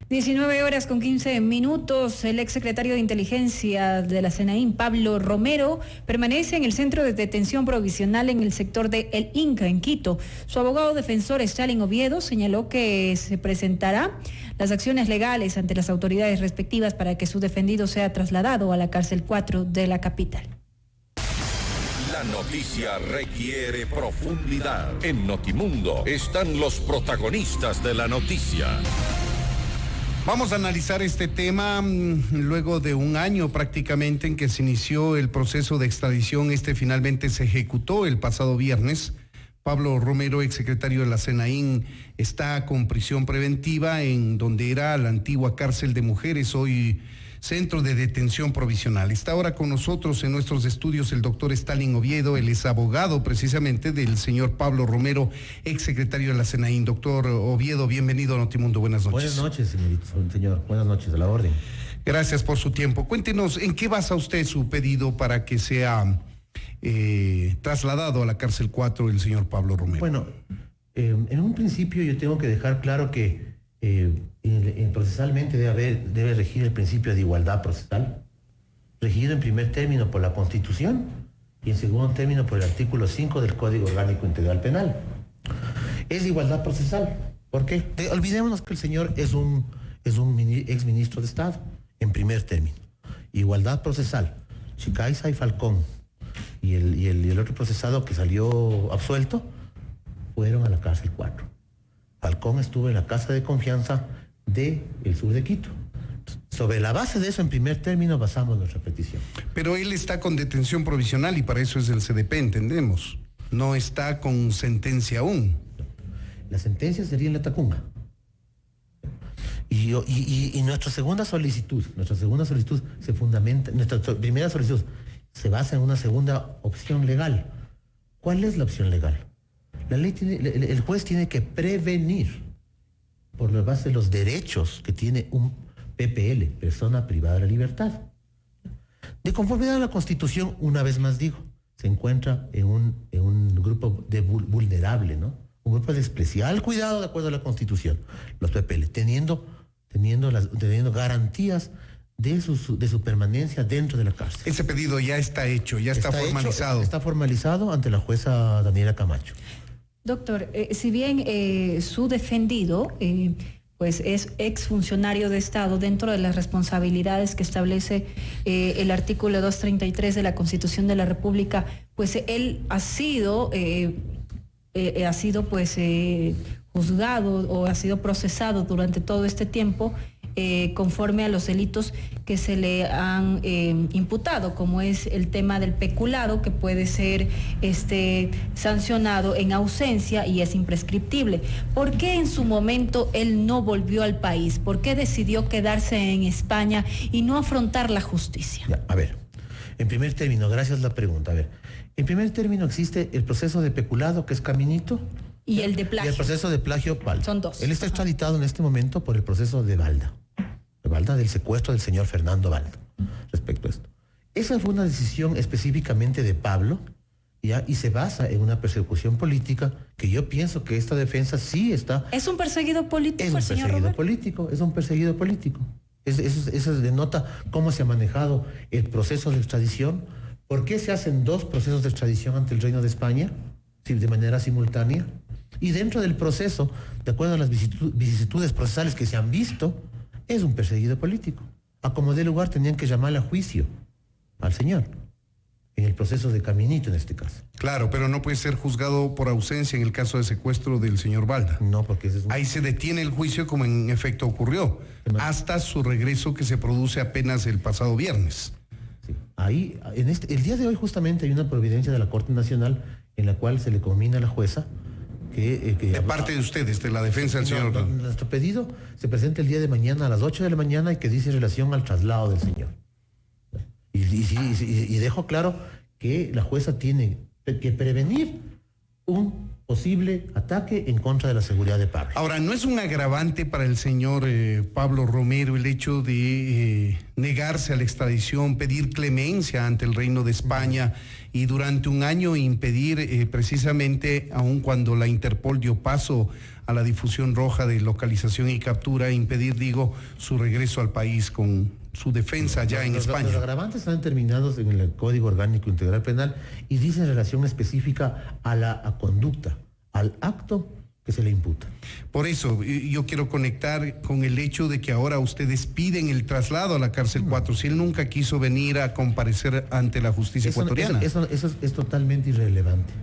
19:15. El exsecretario de Inteligencia de la SENAIN, Pablo Romero, permanece en el centro de detención provisional en el sector de El Inca, en Quito. Su abogado defensor, Stalin Oviedo, señaló que se presentará las acciones legales ante las autoridades respectivas para que su defendido sea trasladado a la cárcel 4 de la capital. La noticia requiere profundidad. En Notimundo están los protagonistas de la noticia. Vamos a analizar este tema luego de un año prácticamente en que se inició el proceso de extradición. Finalmente se ejecutó el pasado viernes. Pablo Romero, exsecretario de la SENAIN, está con prisión preventiva en donde era la antigua cárcel de mujeres, hoy Centro de Detención Provisional. Está ahora con nosotros en nuestros estudios el doctor Stalin Oviedo. Él es abogado precisamente del señor Pablo Romero, exsecretario de la SENAIN. Doctor Oviedo, bienvenido a Notimundo. Buenas noches. Buenas noches, señor. Buenas noches, a la orden. Gracias por su tiempo. Cuéntenos, ¿en qué basa usted su pedido para que sea trasladado a la cárcel 4 el señor Pablo Romero? Bueno, en un principio yo tengo que dejar claro que procesalmente debe regir el principio de igualdad procesal, regido en primer término por la Constitución y en segundo término por el artículo 5 del Código Orgánico Integral Penal. Es igualdad procesal. ¿Por qué? Olvidémonos que el señor es un exministro de Estado, en primer término. Igualdad procesal. Chicaiza y Falcón y el otro procesado que salió absuelto fueron a la cárcel 4. Falcón estuvo en la casa de confianza del sur de Quito. Sobre la base de eso, en primer término, basamos nuestra petición. Pero él está con detención provisional y para eso es el CDP, entendemos. No está con sentencia aún. La sentencia sería en la Tacunga. Y nuestra segunda solicitud se fundamenta, nuestra primera solicitud se basa en una segunda opción legal. ¿Cuál es la opción legal? La ley el juez tiene que prevenir por la base de los derechos que tiene un PPL, persona privada de la libertad. De conformidad a la Constitución, una vez más digo, se encuentra en un grupo vulnerable, ¿no? Un grupo de especial cuidado de acuerdo a la Constitución, los PPL, teniendo garantías de su permanencia dentro de la cárcel. Ese pedido ya está hecho, ya está formalizado. Está formalizado ante la jueza Daniela Camacho. Doctor, si bien su defendido pues es exfuncionario de Estado, dentro de las responsabilidades que establece el artículo 233 de la Constitución de la República, pues él ha sido pues juzgado o ha sido procesado durante todo este tiempo conforme a los delitos que se le han imputado, como es el tema del peculado, que puede ser sancionado en ausencia y es imprescriptible. ¿Por qué en su momento él no volvió al país? ¿Por qué decidió quedarse en España y no afrontar la justicia? Ya, a ver, en primer término, gracias la pregunta. A ver, en primer término existe el proceso de peculado, que es Caminito, y el de plagio. Y el proceso de plagio, Balda. Son dos. Él está extraditado en este momento por el proceso de Balda. Del secuestro del señor Fernando Balda. Respecto a esto. Esa fue una decisión específicamente de Pablo, ¿ya? Y se basa en una persecución política que yo pienso que esta defensa sí está... ¿Es un perseguido político el señor Robert? Es un perseguido político. Eso denota cómo se ha manejado el proceso de extradición. ¿Por qué se hacen dos procesos de extradición ante el Reino de España de manera simultánea? Y dentro del proceso, de acuerdo a las vicisitudes procesales que se han visto, es un perseguido político. A como dé lugar tenían que llamarle a juicio al señor, en el proceso de Caminito en este caso. Claro, pero no puede ser juzgado por ausencia en el caso de secuestro del señor Balda. No, porque ahí se detiene el juicio como en efecto ocurrió, hasta su regreso que se produce apenas el pasado viernes. Sí. Ahí, el día de hoy justamente hay una providencia de la Corte Nacional en la cual se le conmina a la jueza de parte de ustedes, de la defensa del señor. Nuestro pedido se presenta el día de mañana a las 8 de la mañana y que dice relación al traslado del señor. Y dejo claro que la jueza tiene que prevenir un posible ataque en contra de la seguridad de Pablo. Ahora, ¿no es un agravante para el señor Pablo Romero el hecho de negarse a la extradición, pedir clemencia ante el Reino de España y durante un año impedir precisamente, aun cuando la Interpol dio paso a la difusión roja de localización y captura e impedir, su regreso al país con su defensa ya en España. Los agravantes están determinados en el Código Orgánico Integral Penal y dicen relación específica a la conducta, al acto que se le imputa. Por eso yo quiero conectar con el hecho de que ahora ustedes piden el traslado a la cárcel 4, si él nunca quiso venir a comparecer ante la justicia ecuatoriana. Eso es totalmente irrelevante.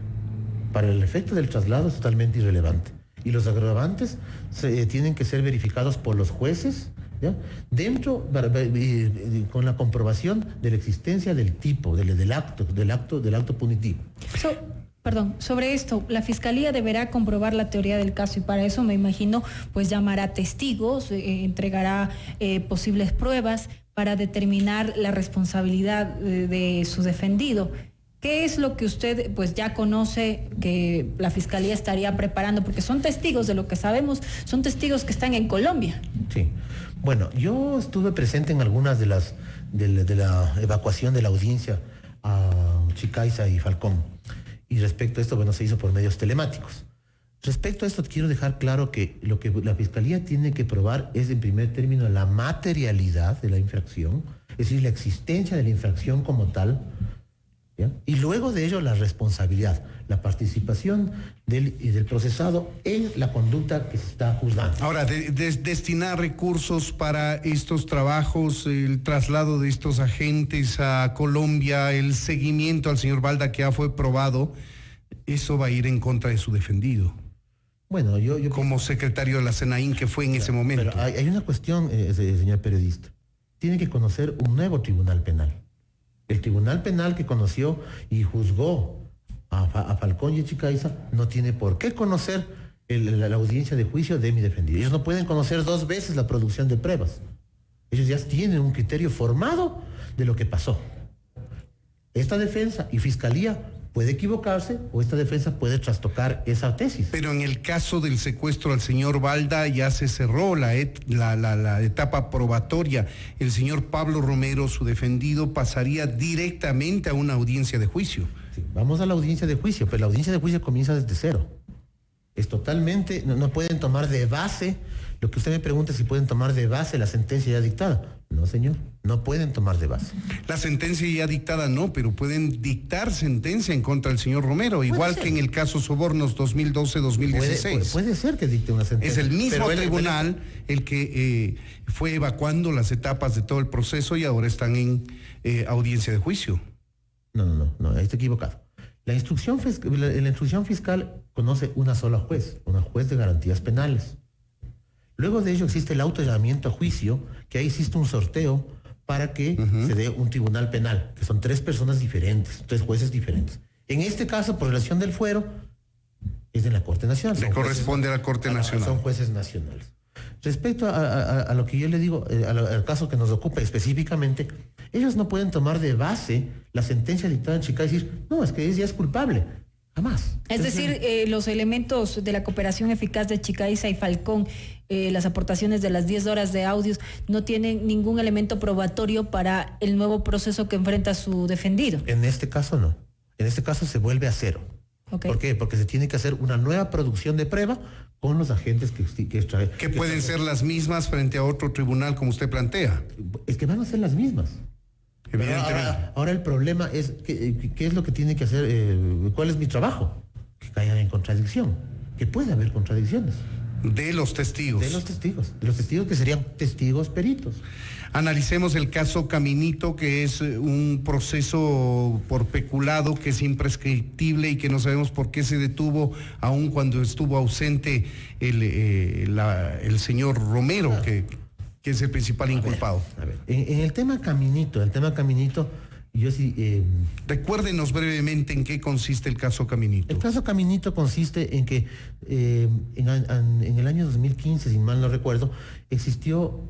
Para el efecto del traslado es totalmente irrelevante. Y los agravantes tienen que ser verificados por los jueces, ¿ya? Con la comprobación de la existencia del tipo, del acto punitivo. Sobre esto, la Fiscalía deberá comprobar la teoría del caso y para eso me imagino pues llamará testigos, entregará posibles pruebas para determinar la responsabilidad de su defendido. ¿Qué es lo que usted pues ya conoce que la Fiscalía estaría preparando? Porque son testigos, de lo que sabemos, son testigos que están en Colombia. Sí. Bueno, yo estuve presente en algunas de la evacuación de la audiencia a Chicaiza y Falcón. Y respecto a esto, se hizo por medios telemáticos. Respecto a esto, quiero dejar claro que lo que la Fiscalía tiene que probar es, en primer término, la materialidad de la infracción, es decir, la existencia de la infracción como tal, ¿ya? Y luego de ello, la responsabilidad, la participación del procesado en la conducta que se está juzgando. Ahora, destinar recursos para estos trabajos, el traslado de estos agentes a Colombia, el seguimiento al señor Balda que ya fue probado, eso va a ir en contra de su defendido. Bueno, yo como secretario de la SENAIN que fue en ese momento. Pero hay una cuestión, señor periodista. Tiene que conocer un nuevo tribunal penal. El tribunal penal que conoció y juzgó a Falcón y a Chicaiza no tiene por qué conocer la audiencia de juicio de mi defendido. Ellos no pueden conocer 2 veces la producción de pruebas. Ellos ya tienen un criterio formado de lo que pasó. Esta defensa y fiscalía puede equivocarse o esta defensa puede trastocar esa tesis. Pero en el caso del secuestro al señor Balda ya se cerró la etapa probatoria. El señor Pablo Romero, su defendido, pasaría directamente a una audiencia de juicio. Sí, vamos a la audiencia de juicio, pero la audiencia de juicio comienza desde cero. Es totalmente, no pueden tomar de base, lo que usted me pregunta si pueden tomar de base la sentencia ya dictada. No, señor, no pueden tomar de base. La sentencia ya dictada no, pero pueden dictar sentencia en contra del señor Romero, igual que en el caso Sobornos 2012-2016. Puede ser que dicte una sentencia. Es el mismo tribunal el que fue evacuando las etapas de todo el proceso y ahora están en audiencia de juicio. No, ahí está equivocado. La instrucción fiscal conoce una sola juez, una juez de garantías penales. Luego de ello existe el autollamamiento a juicio, que ahí existe un sorteo para que se dé un tribunal penal, que son 3 personas diferentes, 3 jueces diferentes. En este caso, por relación del fuero, es de la Corte Nacional. Le corresponde a la Corte Nacional. Son jueces nacionales. Respecto a lo que yo le digo, al caso que nos ocupa específicamente, ellos no pueden tomar de base la sentencia dictada en Chicaiza y decir, no, es que ella es culpable. Jamás. Es decir, los elementos de la cooperación eficaz de Chicaiza y Falcón, las aportaciones de las 10 horas de audios, no tienen ningún elemento probatorio para el nuevo proceso que enfrenta su defendido. En este caso no. En este caso se vuelve a cero. Okay. ¿Por qué? Porque se tiene que hacer una nueva producción de prueba con los agentes que pueden ser las mismas frente a otro tribunal como usted plantea. Es que van a ser las mismas. Evidentemente. Ahora el problema es qué es lo que tiene que hacer, cuál es mi trabajo, que caigan en contradicción, que puede haber contradicciones. De los testigos. De los testigos que serían testigos peritos. Analicemos el caso Caminito, que es un proceso por peculado que es imprescriptible y que no sabemos por qué se detuvo, aun cuando estuvo ausente el señor Romero, que es el principal inculpado. A ver. En el tema Caminito, yo sí... Recuérdenos brevemente en qué consiste el caso Caminito. El caso Caminito consiste en que en el año 2015, si mal no recuerdo, existió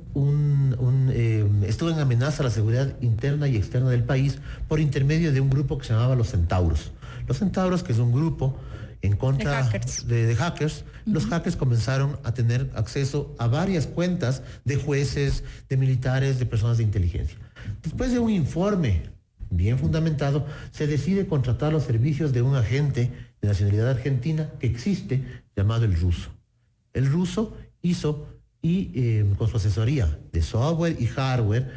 estuvo en amenaza a la seguridad interna y externa del país por intermedio de un grupo que se llamaba Los Centauros. Los Centauros, que es un grupo en contra de hackers. Los hackers comenzaron a tener acceso a varias cuentas de jueces, de militares, de personas de inteligencia. Después de un informe bien fundamentado, se decide contratar los servicios de un agente de nacionalidad argentina que existe, llamado el ruso. El ruso hizo y con su asesoría de software y hardware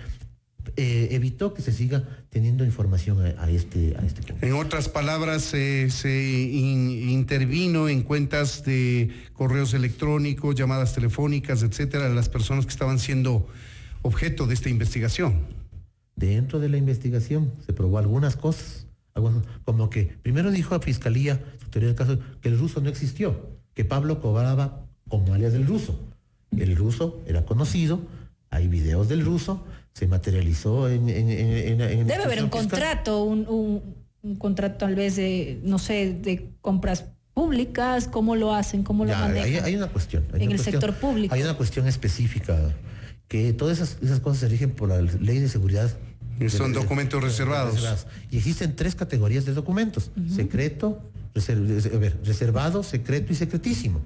evitó que se siga teniendo información a este tema. En otras palabras, se intervino en cuentas de correos electrónicos, llamadas telefónicas, etcétera, de las personas que estaban siendo objeto de esta investigación. Dentro de la investigación se probó algunas cosas, como que primero dijo a Fiscalía, su teoría del caso, que el ruso no existió, que Pablo cobraba como alias del ruso. El ruso era conocido, hay videos del ruso, se materializó en debe haber un contrato, un contrato tal vez de, no sé, de compras públicas, ¿cómo lo hacen? ¿Cómo lo manejan? Hay una cuestión. Sector público. Hay una cuestión específica, que todas esas cosas se rigen por la ley de seguridad. Son documentos reservados. Y existen 3 categorías de documentos: secreto, reservado, secreto y secretísimo.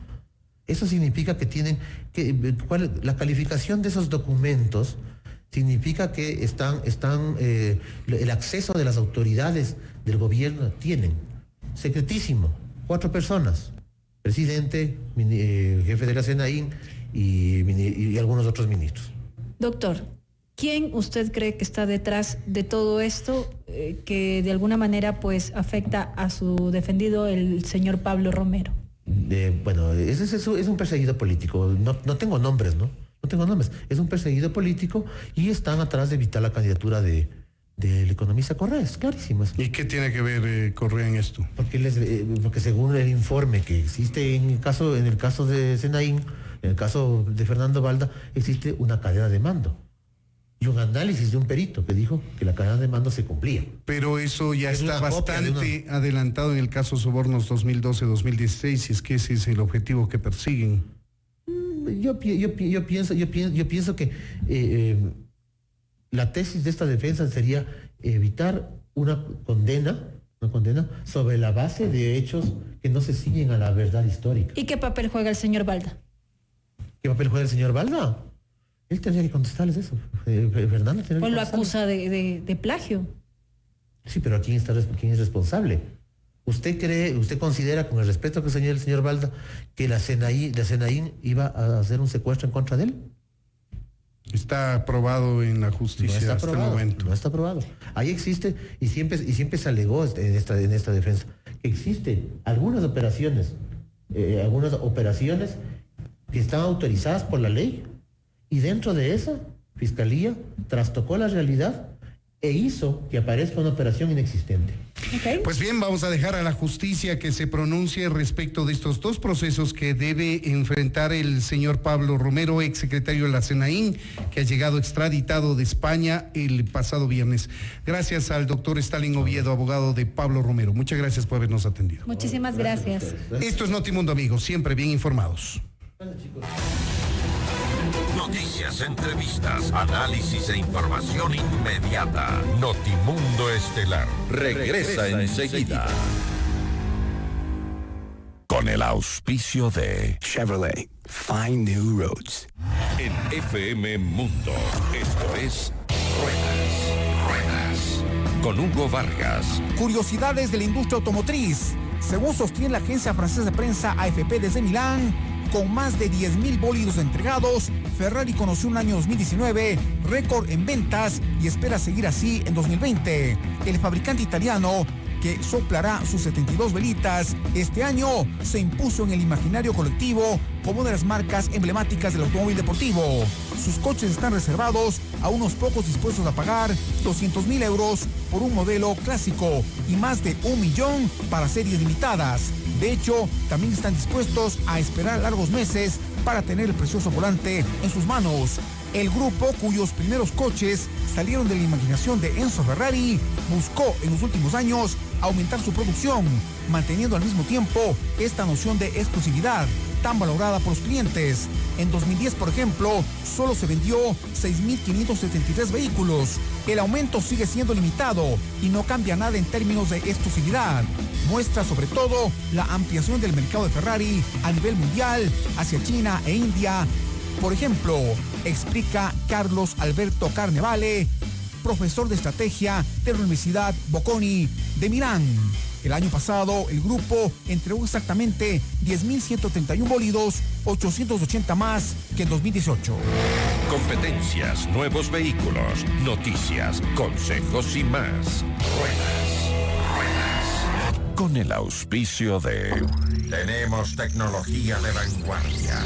Eso significa que la calificación de esos documentos significa que el acceso de las autoridades del gobierno tienen. Secretísimo, 4 personas: presidente, jefe de la SENAIN y algunos otros ministros. Doctor, ¿quién usted cree que está detrás de todo esto que de alguna manera pues afecta a su defendido, el señor Pablo Romero? Es un perseguido político. No tengo nombres, ¿no? No tengo nombres. Es un perseguido político y están atrás de evitar la candidatura del economista Correa. Es clarísimo. ¿Y qué tiene que ver Correa en esto? Porque según el informe que existe en el caso de SENAIN, en el caso de Fernando Balda, existe una cadena de mando y un análisis de un perito que dijo que la cadena de mando se cumplía. Pero eso ya está bastante adelantado en el caso Sobornos 2012-2016, si es que ese es el objetivo que persiguen. Yo pienso que la tesis de esta defensa sería evitar una condena sobre la base de hechos que no se ciñen a la verdad histórica. ¿Y qué papel juega el señor Balda? ¿Qué papel juega el señor Balda? Él tendría que contestarles eso. Fernando tendría pues lo acusa de plagio. Sí, pero ¿quién es responsable? ¿Usted considera, con el respeto que señala el señor Balda, que la SENAIN iba a hacer un secuestro en contra de él? Está aprobado en la justicia hasta el momento. No está aprobado. Ahí existe, y siempre se alegó en esta defensa, que existen algunas operaciones que están autorizadas por la ley, y dentro de esa, Fiscalía trastocó la realidad e hizo que aparezca una operación inexistente. Okay. Pues bien, vamos a dejar a la justicia que se pronuncie respecto de estos 2 procesos que debe enfrentar el señor Pablo Romero, exsecretario de la SENAIN, que ha llegado extraditado de España el pasado viernes. Gracias al doctor Stalin Oviedo, abogado de Pablo Romero. Muchas gracias por habernos atendido. Muchísimas gracias. Esto es Notimundo, amigos, siempre bien informados. Noticias, entrevistas, análisis e información inmediata. Notimundo Estelar regresa enseguida. Con el auspicio de Chevrolet, Find New Roads. En FM Mundo, esto es Ruedas. Con Hugo Vargas. Curiosidades de la industria automotriz. Según sostiene la agencia francesa de prensa AFP desde Milán, con más de 10,000 bólidos entregados, Ferrari conoció un año 2019 récord en ventas y espera seguir así en 2020. El fabricante italiano, que soplará sus 72 velitas, este año se impuso en el imaginario colectivo como una de las marcas emblemáticas del automóvil deportivo. Sus coches están reservados a unos pocos dispuestos a pagar 200,000 euros por un modelo clásico y más de 1 millón para series limitadas. De hecho, también están dispuestos a esperar largos meses para tener el precioso volante en sus manos. El grupo, cuyos primeros coches salieron de la imaginación de Enzo Ferrari, buscó en los últimos años aumentar su producción, manteniendo al mismo tiempo esta noción de exclusividad tan valorada por los clientes. En 2010, por ejemplo, solo se vendió 6,573 vehículos. El aumento sigue siendo limitado y no cambia nada en términos de exclusividad. Muestra sobre todo la ampliación del mercado de Ferrari a nivel mundial hacia China e India. Por ejemplo, explica Carlos Alberto Carnevale, profesor de estrategia de la Universidad Bocconi de Milán. El año pasado, el grupo entregó exactamente 10.131 bólidos, 880 más que en 2018. Competencias, nuevos vehículos, noticias, consejos y más. Ruedas. Con el auspicio de... Tenemos tecnología de vanguardia.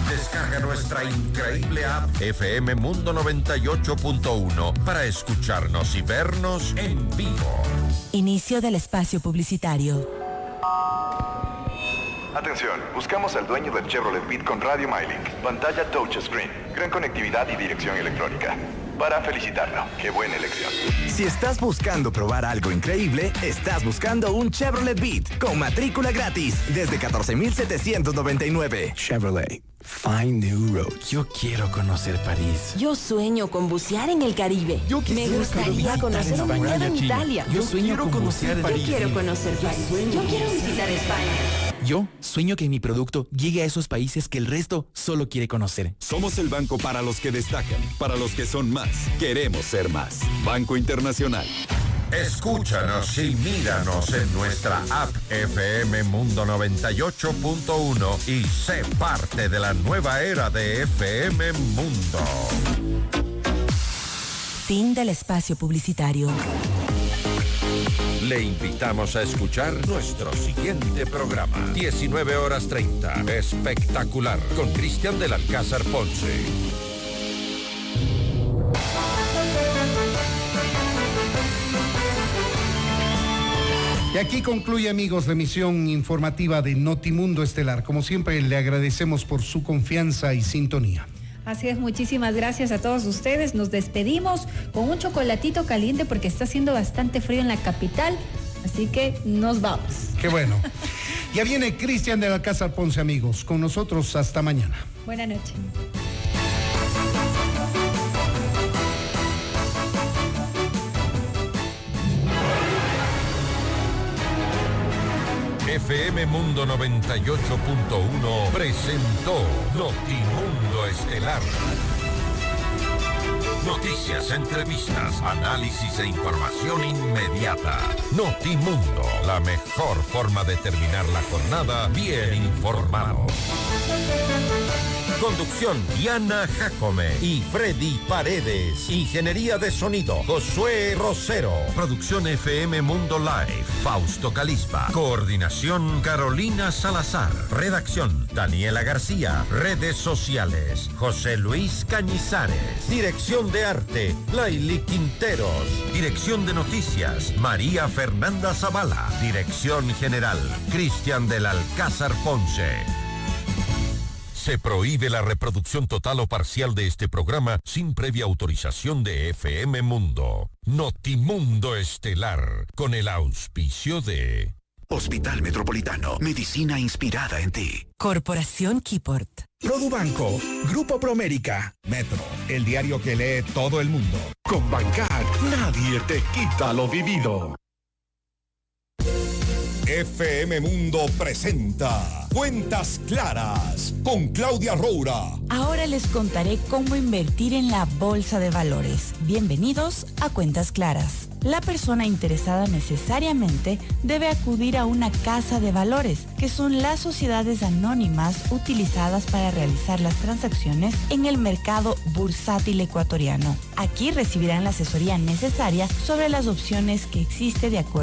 Descarga nuestra increíble app FM Mundo 98.1 para escucharnos y vernos en vivo. Inicio del espacio publicitario. Atención, buscamos al dueño del Chevrolet Beat con radio MyLink, pantalla touchscreen, gran conectividad y dirección electrónica. Para felicitarlo, qué buena elección. Si estás buscando probar algo increíble, estás buscando un Chevrolet Beat con matrícula gratis desde 14,799. Chevrolet. Find new roads. Yo quiero conocer París. Yo sueño con bucear en el Caribe. Me gustaría conocer un viñedo en Italia. Yo quiero conocer París. Yo quiero conocer París. Yo quiero visitar España. Yo sueño que mi producto llegue a esos países que el resto solo quiere conocer. Somos el banco para los que destacan, para los que son más. Queremos ser más. Banco Internacional. Escúchanos y míranos en nuestra app FM Mundo 98.1 y sé parte de la nueva era de FM Mundo. Fin del espacio publicitario. Le invitamos a escuchar nuestro siguiente programa. 19:30. Espectacular. Con Cristian del Alcázar Ponce. Y aquí concluye, amigos, la emisión informativa de Notimundo Estelar. Como siempre, le agradecemos por su confianza y sintonía. Así es, muchísimas gracias a todos ustedes. Nos despedimos con un chocolatito caliente porque está haciendo bastante frío en la capital. Así que nos vamos. Qué bueno. Ya viene Cristian del Alcázar Ponce, amigos. Con nosotros hasta mañana. Buenas noches. FM Mundo 98.1 presentó Notimundo Estelar. Noticias, entrevistas, análisis e información inmediata. Notimundo, la mejor forma de terminar la jornada bien informado. Conducción, Diana Jacome y Freddy Paredes. Ingeniería de sonido, Josué Rosero. Producción FM Mundo Live, Fausto Calispa. Coordinación, Carolina Salazar. Redacción, Daniela García. Redes sociales, José Luis Cañizares. Dirección de arte, Laili Quinteros. Dirección de noticias, María Fernanda Zavala. Dirección general, Cristian del Alcázar Ponce. Se prohíbe la reproducción total o parcial de este programa sin previa autorización de FM Mundo. Notimundo Estelar, con el auspicio de... Hospital Metropolitano, medicina inspirada en ti. Corporación Keyport. Produbanco, Grupo Promérica, Metro, el diario que lee todo el mundo. Con Bancar, nadie te quita lo vivido. FM Mundo presenta Cuentas Claras con Claudia Roura. Ahora les contaré cómo invertir en la bolsa de valores. Bienvenidos a Cuentas Claras. La persona interesada necesariamente debe acudir a una casa de valores, que son las sociedades anónimas utilizadas para realizar las transacciones en el mercado bursátil ecuatoriano. Aquí recibirán la asesoría necesaria sobre las opciones que existe de acuerdo